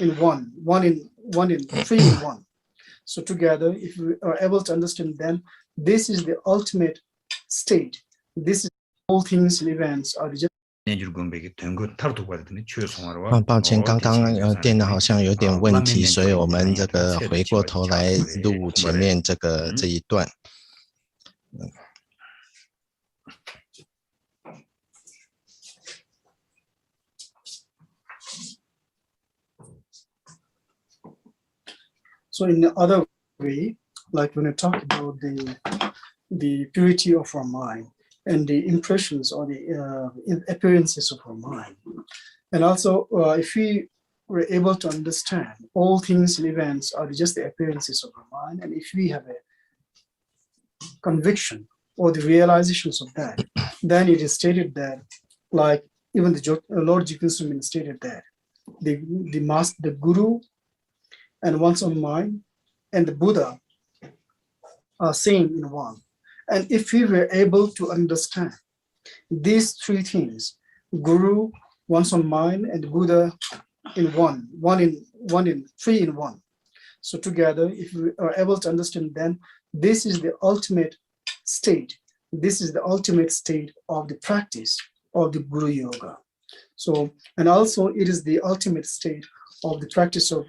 in one in three in one. So together, if we are able to understand, then this is the ultimate state. This is all things and events are just. 抱歉，刚刚电脑好像有点问题，所以我们这个回过头来录前面这一段。So in the other way, like when I talk about the purity of our mind and the impressions or the appearances of our mind, and also if we were able to understand all things and events are just the appearances of our mind, and if we have a conviction or the realizations of that, then it is stated that, like even the Lord Jigun stated that the master, the Guru, and one's own mind, and the Buddha are same in one. And if we were able to understand these three things, Guru, one's own mind, and Buddha in one in three in one. So together, if we are able to understand, then this is the ultimate state. This is the ultimate state of the practice of the Guru Yoga. So, and also it is the ultimate state of the practice of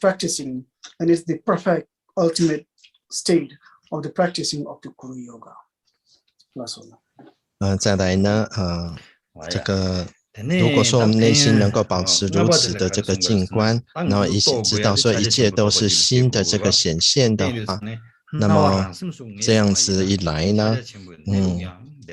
practicing, and it's the perfect ultimate state of the practicing of the Guru Yoga. 再来呢，这个如果说我们内心能够保持如此的这个静观，然后知道说一切都是心的这个显现的话，那么这样子一来呢，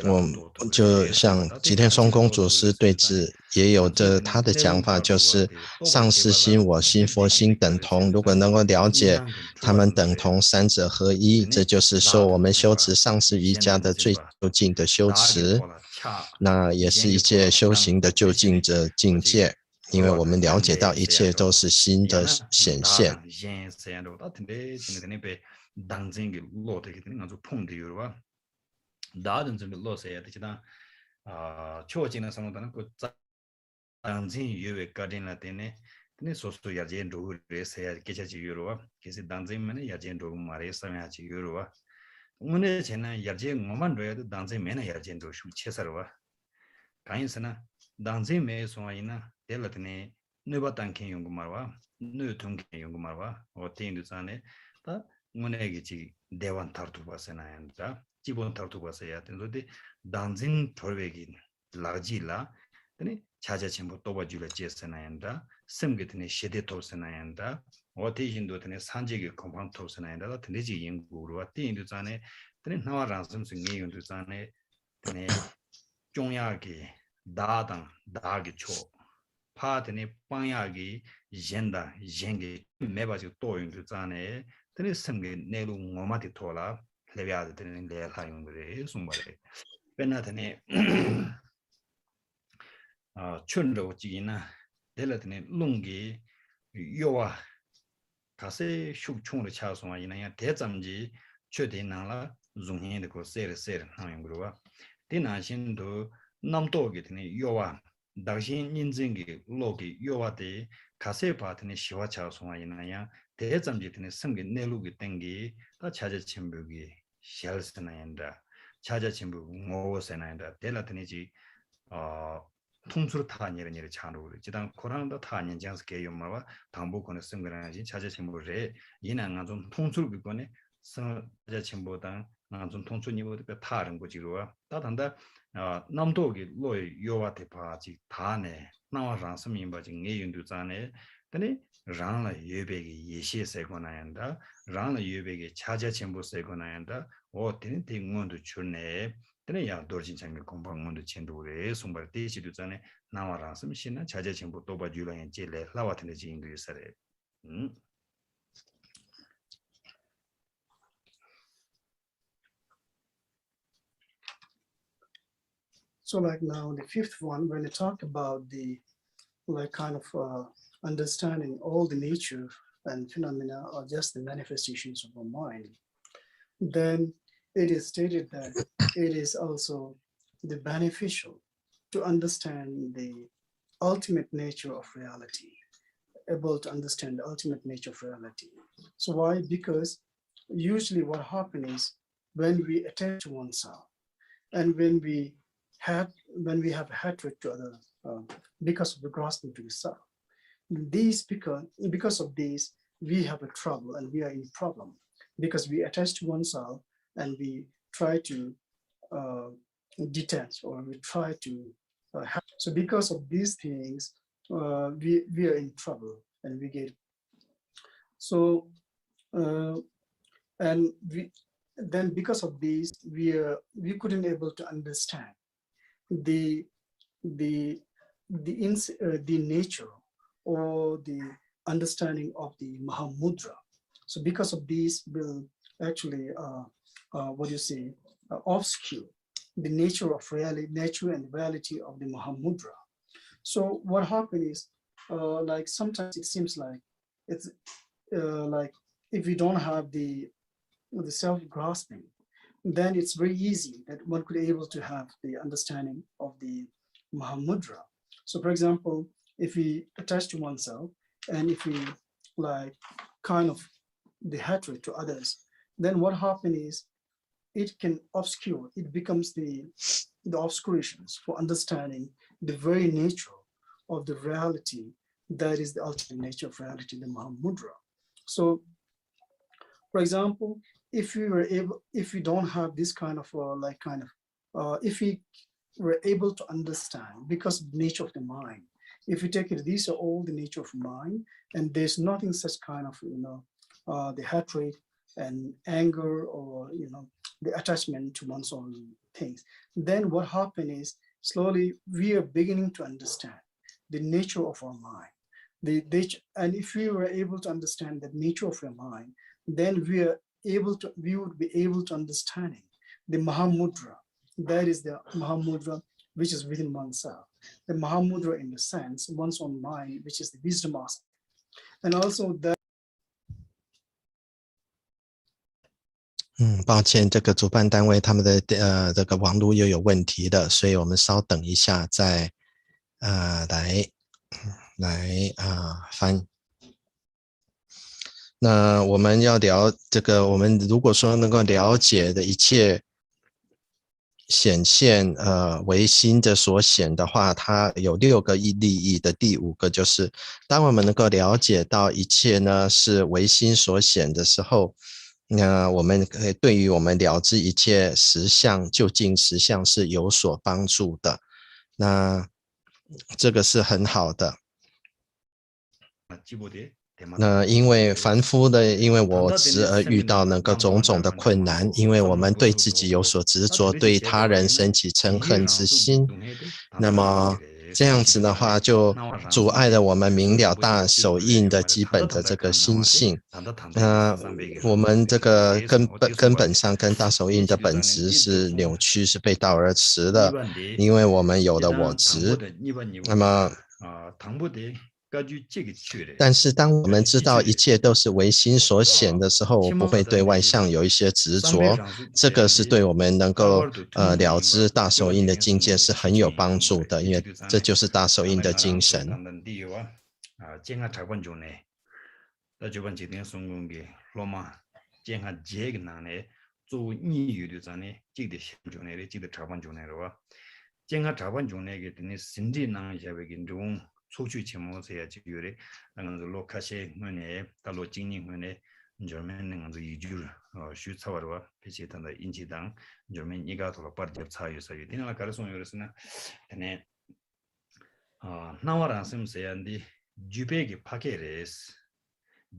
我就像吉田松公祖师对治也有着他的讲法，就是上师心、我心、佛心等同。如果能够了解他们等同，三者合一，这就是说我们修持上师瑜伽的最究竟的修持，那也是一切修行的究竟的境界，因为我们了解到一切都是心的显现。다른 좀 로세야 되지다 초진의 상호다는 그 당진 유에 가딘라 때네 근데 소소 야젠 로르세야 계자지 유로와 계시 당진만에 야젠 로 말에 사면하지 유로와 오늘 제나 야젠 뭐만 로야도 당진만에 야젠 로 슈체서와 가인스나 당진매 소아이나 델라트네 누바탄케 용구마와 누통케 용구마와 어때인도산에 다 오늘에게지 대원 타르투바세나ян다 기본 타르투바세야 된도데 당진 돌베기 라지라 근데 자자 전부 또바줄에 제스나ян다 심게드네 시데토스나ян다 어디인도드네 산지게 컴판토스나ян다 드네지 연구로 띠인도산에 드네 나와란섬스 녜윤도산에 드네 종야게 다당 다게 초 파드네 빵야게 옌다 옌게 매바지 또윤도산에 드네 심게 내로 뭐마디 토라 레비아드 드네 레하용그레 숨바레 베나드네 춘로 지기나 델라드네 룽기 요와 가세 슈총으로 차송아 이나야 대잠지 최대나라 중행의 그 세르세르 하용그로와 디나신도 남도게 드네 요와 당신 인증기 로기 요와데 가세 바드네 시와 차송아 이나야 대잠지 드네 성게 내루기 땡기 다 찾아 침벽이 샬스나인다 찾아 침벽 모세나인다 델라드네지 통수로 타니를 차노를 지단 코란도 타니 장스게 요마와 담보권의 승거라지 자제 침보에 이나가 좀 통수를 비권에 자제 침보다 좀 통수니보다 다른 거지로와 따단다 남도기 로이 요와테 파지 다네 나와랑 스민바지 내윤도자네 근데 랑라 예배기 예시세고나ян다 랑라 예배기 자제 침보세고나ян다 어때는 대응원도 주네 근데 야 도진창의 공방문도 전도에 송발 대시도 전에 나와라서 신나 자제 정보 또 봐주려는 제레 라와트네 지인도 있어래. So like now the fifth one, when I talk about the like kind of understanding all the nature and phenomena are just the manifestations of our mind, then it is stated that it is also the beneficial to understand the ultimate nature of reality. able to understand the ultimate nature of reality. So why? Because usually what happens is when we attach to oneself, and when we have hatred to others because of the grasping to the self, because of this, we have a trouble and we are in problem because we attach to oneself and we try to detach or we try to so because of these things we are in trouble and we get so and then because of this we couldn't able to understand the nature or the understanding of the Mahamudra. So because of this will actually obscure the nature and reality of the Mahamudra. So what happened is like sometimes it seems like it's like if we don't have the self-grasping, then it's very easy that one could be able to have the understanding of the Mahamudra. So for example, if we attach to oneself and if we like kind of the hatred to others, then what happens is it can obscure, it becomes the obscurations for understanding the very nature of the reality that is the ultimate nature of reality, the Mahamudra. So for example, if we don't have this kind of if we were able to understand because of the nature of the mind, if we take it, these are all the nature of mind, and there's nothing such kind of the hatred and anger or the attachment to one's own things. Then what happened is slowly we are beginning to understand the nature of our mind. And if we were able to understand the nature of our mind, then we would be able to understanding the Mahamudra. That is the Mahamudra which is within oneself. The Mahamudra in the sense, one's own mind, which is the wisdom aspect. And also that 抱歉，这个主办单位他们的这个网络又有问题了，所以我们稍等一下再来翻。那我们要聊这个，我们如果说能够了解的一切显现唯心的所显的话，它有6个利益的第5个就是，当我们能够了解到一切呢是唯心所显的时候，那我们可以对于我们了知一切实相究竟实相是有所帮助的，那这个是很好的。那因为凡夫的因为我执而遇到那个种种的困难，因为我们对自己有所执着，对他人升起嗔恨之心，那么这样子的话就阻碍了我们明了大手印的基本的这个心性。我们这个根本上跟大手印的本质是扭曲，是背道而驰的，因为我们有了我执。那么但是当我们知道一切都是唯心所显的时候，我不会对外相有一些执着，这个是对我们能够了知大手印的境界是很有帮助的，因为这就是大手印的精神。소추 치모세야 지유레 나는 로카셰 문에 달로 징닝 문에 저면은 이줄 슈차와와 비치탄다 인지당 저면 이가도로 빠르게 차유사유 디나라 가르송 요르스나 네 나와라 셈세야인데 주베기 파케레스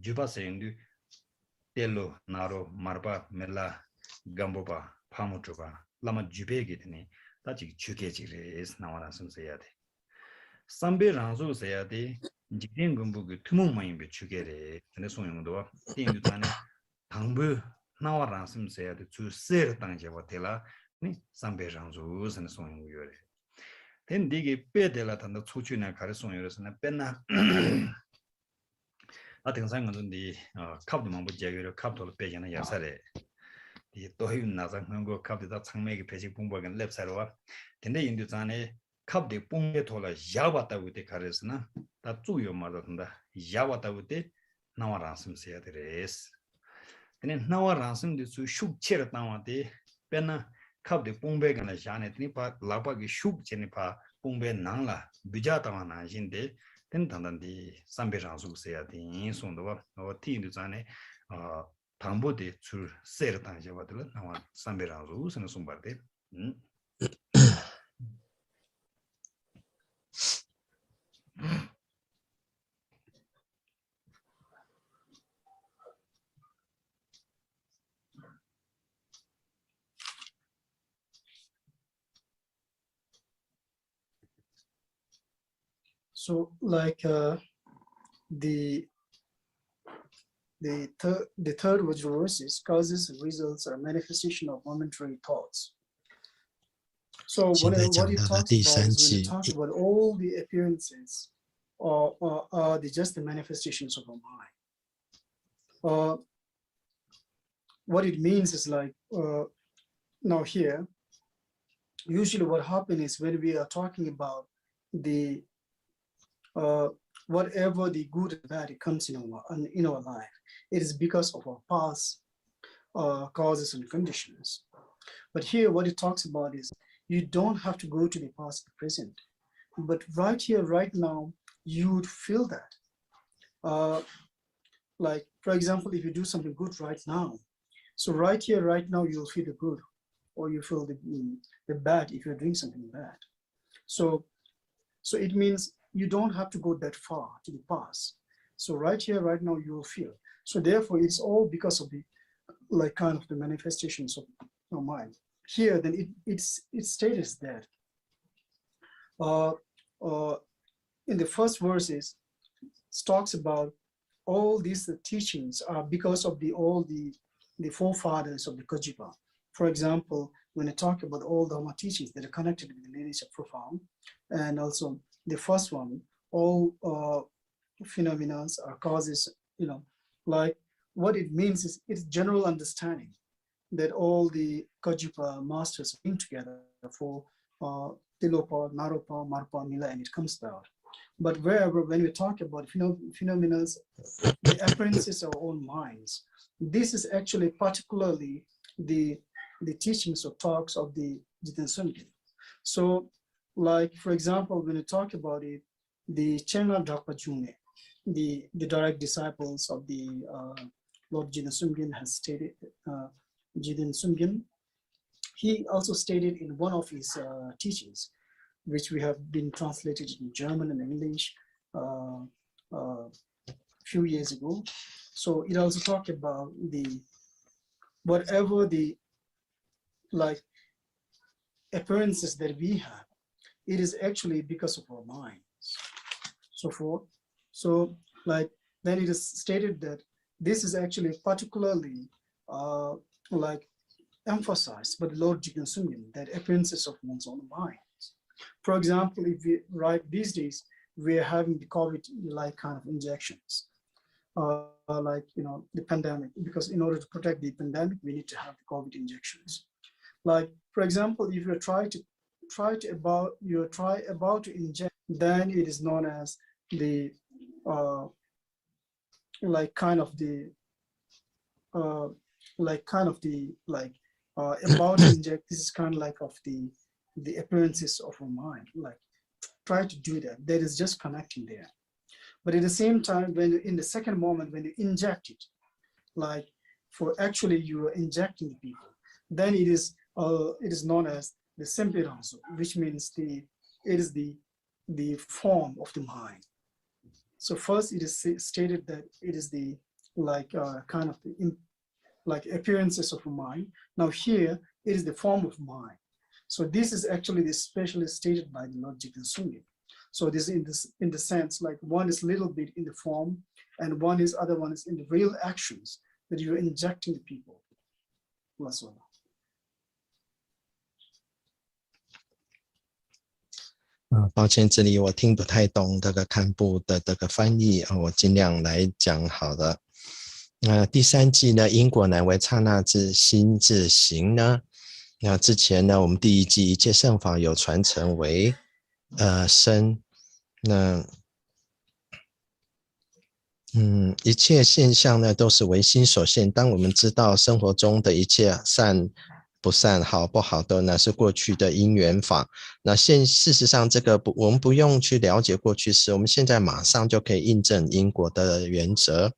주바세인도 텔로 나로 마르바 멜라 감보바 파모트바 라마 주베기 되네 다지 주게지레스 나와라 셈세야데 삼배 랑조 세야데 직된 공부그 투몽만이 비추게래 전에 소용도 띵유단에 당부 나와라 셈세야데 주세르 당제와텔라 니 삼배 랑조 선에 소용요래 된 디게 빼델라 단다 초추나 가르송요래서나 뺀나 아등상은디 캅도만 부제기로 캅도를 빼잖아 야사래 이 또히운 나상 한국 캅도다 창매기 배식 공부하는 랩사로와 근데 인도산에 캅데 뽕게 돌아 야바다고 때 가르스나 다 주요 말한다 야와다우데 나와 라슴세야 되레스 근데 나와 라슴데 수 슉체를 나와데 빼나 갑데 뽕배가나 샤네트니 파 라바기 슉체니 파 뽕배 나라 비자타와 나신데 된단단디 삼배장수세야 돼 손도와 티인도 전에 당보대 줄 세를 당셔봐들 나와 삼배장수 선을 손발데 So, like the third verse is causes, results, or manifestation of momentary thoughts. So what it talks about is when it talks about all the appearances are just the manifestations of our mind. What it means is like now here, usually what happens is when we are talking about the whatever the good and bad it comes in our life, it is because of our past causes and conditions. But here what it talks about is you don't have to go to the past and present, but right here, right now, you would feel that. Like, for example, if you do something good right now, so right here, right now, you'll feel the good, or you feel the bad if you're doing something bad. So it means you don't have to go that far to the past. So right here, right now, you will feel. So therefore, it's all because of the kind of the manifestations of our mind. Here, then it states that in the first verses, it talks about all these teachings are because of all the forefathers of the Kajipa. For example, when I talk about all the Dharma teachings that are connected with the lineage of profound, and also the first one, all phenomena are causes, like what it means is it's general understanding that all the Kajipa masters bring together for Tilopa, Naropa, Marpa, Mila, and it comes out. But when we talk about phenomena, the appearances of our own minds, this is actually particularly the teachings or talks of the Jiten Sumgin. So, like, for example, when we talk about it, the Chenla Drakpa June, the direct disciples of the Lord Jiten Sumgin has stated, Jiten Sumgin, he also stated in one of his teachings, which we have been translated in German and English a few years ago. So it also talked about whatever the appearances that we have, it is actually because of our minds. So forth. So then it is stated that this is actually particularly emphasized by the Lord Jiten Sumgin, that appearances of one's own mind. For example, if we these days, we are having the COVID kind of injections, the pandemic, because in order to protect the pandemic, we need to have the COVID injections. Like, for example, if you try about to inject, then it is known as the about to inject. This is kind of the appearances of our mind, try to do that. That is just connecting there. But at the same time, when in the second moment, when you inject it, for actually you are injecting the people, then it is known as the sempiransu, which means it is the form of the mind. So first it is stated that it is the appearances of a mind. Now here it is the form of mind. So this is actually especially stated by the Lord Jiten Sumgin. So this in the sense, one is a little bit in the form, and other one is in the real actions that you're injecting the people. 抱歉，这里我听不太懂这个堪布的这个翻译啊，我尽量来讲好了。第三季呢，因果乃为刹那心自形呢。那之前呢，我们第一季一切圣法有传承为深。那一切现象呢都是唯心所现。当我们知道生活中的一切善不善、好不好都那是过去的因缘法。那事实上这个我们不用去了解过去式，我们现在马上就可以印证因果的原则。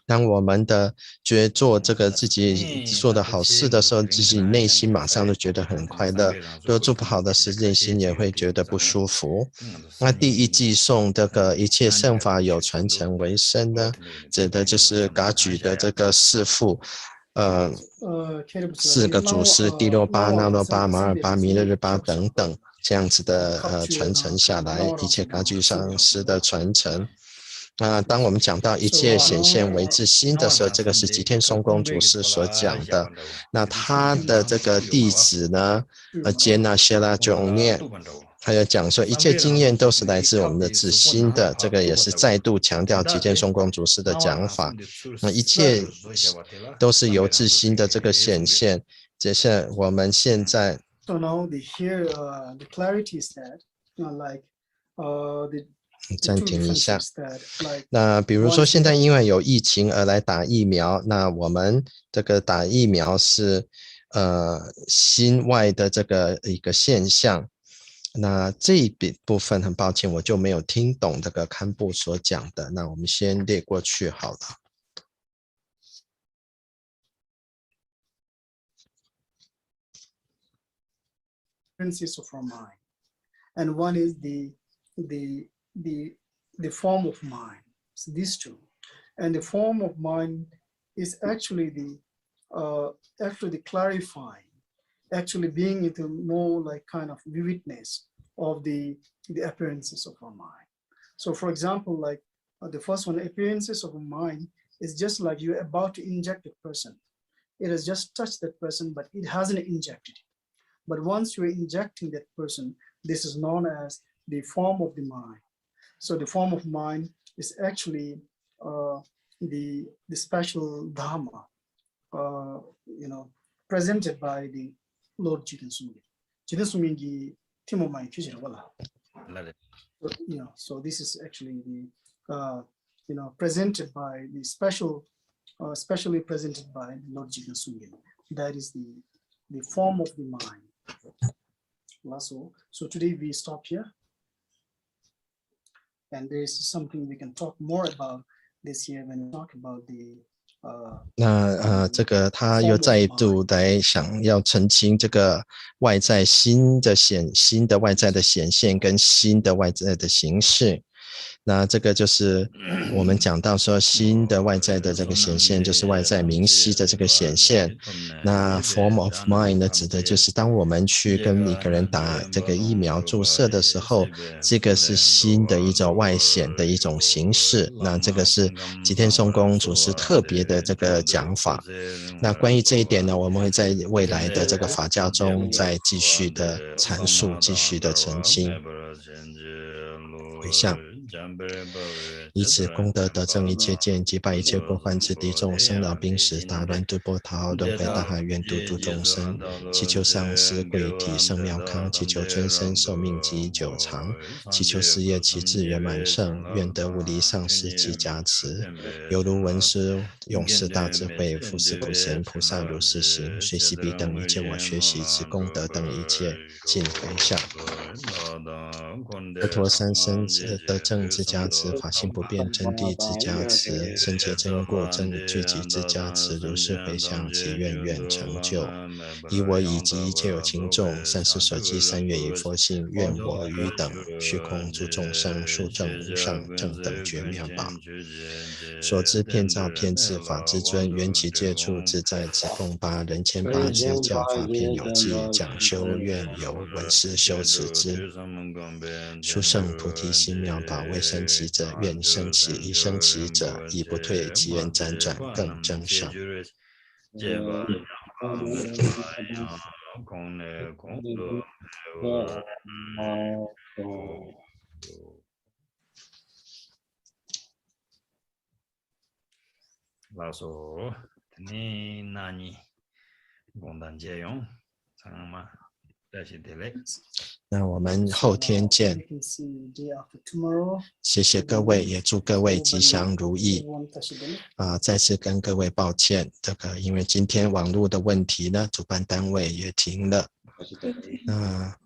当我们的觉做这个自己做的好事的时候，自己内心马上就觉得很快乐；如果做不好的事，内心也会觉得不舒服。那第一偈颂这个一切圣法有传承为深呢，指的就是噶举的这个四父。四个祖师，第六巴、那罗巴、马尔巴、弥勒日巴等等，这样子的传承下来，一切噶举上师的传承。当我们讲到一切显现为自心的时候，这个是吉天松公祖师所讲的。那他的这个弟子呢，接纳谢拉迥念，他就讲说，一切经验都是来自我们的自心的，这个也是再度强调吉天松公祖师的讲法。那一切都是由自心的这个显现。接下来我们现在。So now the clarity is that, like the暂停一下。那比如说现在因为有疫情而来打疫苗，那我们这个打疫苗是心外的这个一个现象。那这一部分很抱歉我就没有听懂这个堪布所讲的，那我们先列过去好了。Of our mind, and one is the form of mind. So these two, and the form of mind is actually actually clarifying, actually being into more like kind of vividness of the appearances of our mind. So for example, like the first one, appearances of a mind is just like you're about to inject a person. It has just touched that person, but it hasn't injected it. But once you're injecting that person, this is known as the form of the mind. So the form of mind is actually the special dharma, presented by the Lord Jiten Sumgi. Jiten Sumgi Timo Mai Kishira Wala. So this is actually the presented by the specially presented by Lord Jiten Sumgi. That is the form of the mind. So today we stop here, and there is something we can talk more about this year when we talk about the 这个他又再度来想要澄清这个外在心的外在的显现跟心的外在的形式。那这个就是我们讲到说心的外在的这个显现，就是外在明晰的这个显现。那 form of mind 呢，指的就是当我们去跟一个人打这个疫苗注射的时候，这个是心的一种外显的一种形式。那这个是吉天松公祖师特别的这个讲法。那关于这一点呢，我们会在未来的这个法教中再继续的阐述，继续的澄清。回向，以此功德得证一切见，击败一切过患之敌众生老病死大乱度波涛轮回大海，愿度诸众生。祈求上师贵体圣妙康，祈求尊生寿命及久长，祈求事业奇志圆满胜，愿得无离上师及加持，犹如文殊勇士大智慧，复是普贤菩萨如是行，随喜彼等一切我学习之功德等一切尽回向。佛陀三身得正之加持，法性不变真谛之加持，圣洁真过真具体之加持，如是回向及愿成就。以我以及一切有情众，善事所积善愿以佛性，愿我于等虚空诸众生，速证无上正等觉妙宝。所知遍照遍智法之尊，缘起界处自在自供八人千八之教法遍有记，讲修愿有闻思修持之。殊胜菩提心妙宝，未生起者愿生起，已生起者亦不退，其愿辗转更增上。老说你那你共同借用，长吗？那我们后天见。谢谢各位，也祝各位吉祥如意。再次跟各位抱歉，因为今天网络的问题呢，主办单位也停了。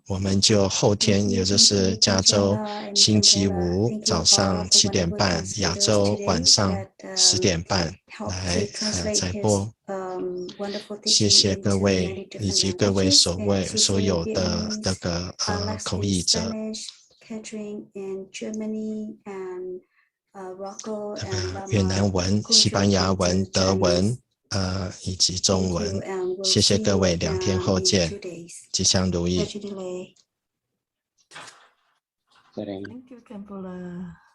我们就后天，也就是加州星期五早上7点半，亚洲晚上10点半来再播。谢谢各位以及各位所有的口译者。越南文、西班牙文、德文以及中文，谢谢各位，2天后见，吉祥如意。Thank you, Kempula.